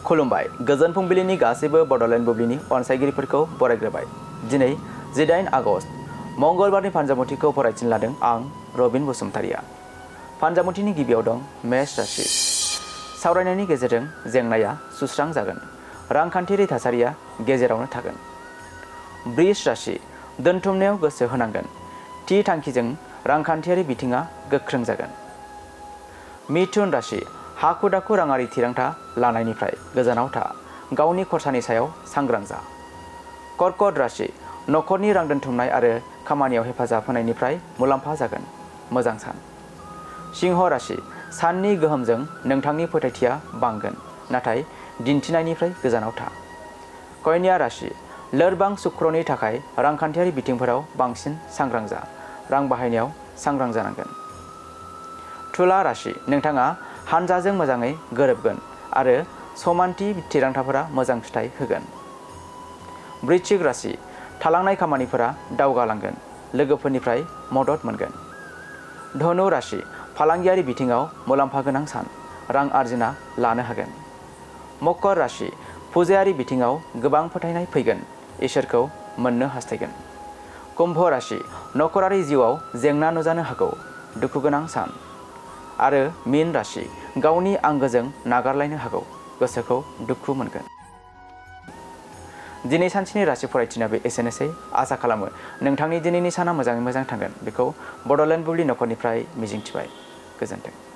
खुलुमबाय गोजोन फुंबिलिनि गासैबो बड'लेण्ड बुब्लिनि अनसायगिरिफोरखौ बरायग्रोबाय। दिनै 18 आगस्ट मंगलबारनि फानजामुथिखौ फरायथिन लादों आं रबिन बसुमतारिया। फानजामुथिनि गिबियाव दं मेष राशि। सावरायनायनि गेजेरजों जेंनाया सुस्रां जागोन। रांखान्थियारि थासारिया गेजेरावनो थागोन। बृष राशि। दोनथुमनायाव गोसो होनांगोन। थि थांखिजों रांखान्थियारि बिथिङा गोख्रों जागोन। मिथुन राशि। हाखु दाखु राङारि थिरांथा लानायनिफ्राय गोजानाव था। गावनि खरसानि सायाव सांग्रां जा। कर्कट राशि। नखरनि रां दोनथुमनाय आरो खामानियाव हेफाजाब होनायनिफ्राय मुलाम्फा जागोन। मोजां सान। सिंह राशि। साननि गोहोमजों नोंथांनि फोथायथिया बांगोन, नाथाय दिन्थिनायनिफ्राय गोजानाव था। कन्या राशि। लोरबां शुक्रनि थाखाय रांखान्थियारि बिथिंफोराव बांसिन सांग्रां जा। रां बाहायनायाव सांग्रां जानांगोन। तुला राशि। नोंथाङा हानजाजों मोजाङै गोरोबगोन आरो समानथि थिरांथाफोरा मोजां फिथाय होगोन। वृश्चिक राशि। थालांनाय खामानिफोरा दावगालांगोन। लोगोफोरनिफ्राय मदद मोनगोन। धनु राशि। फालांगियारि बिथिङाव मुलाम्फा गोनां सान। रां आरजिना लानो हागोन। मकर राशि। फुजायारि बिथिङाव गोबां फोथायनाय फैगोन। इसोरखौ मोननो हास्थायगोन। कुम्भ राशि। नखरारि जिउआव जेंना नुजानो हागौ। दुखु गोनां सान। आरो मीन राशि। गावनि आंगोजों नागारलायनो हागौ। गोसोखौ दुखु मोनगोन। दिनै सानसेनि राशि फरायथिनायाबो एसेनोसै। आसा खालामो नोंथांनि दिनैनि साना मोजाङै मोजां थांगोन। बेखौ बड'लेण्ड बुब्लि नखरनिफ्राय मिजिंथिबाय। गोजोन्थों।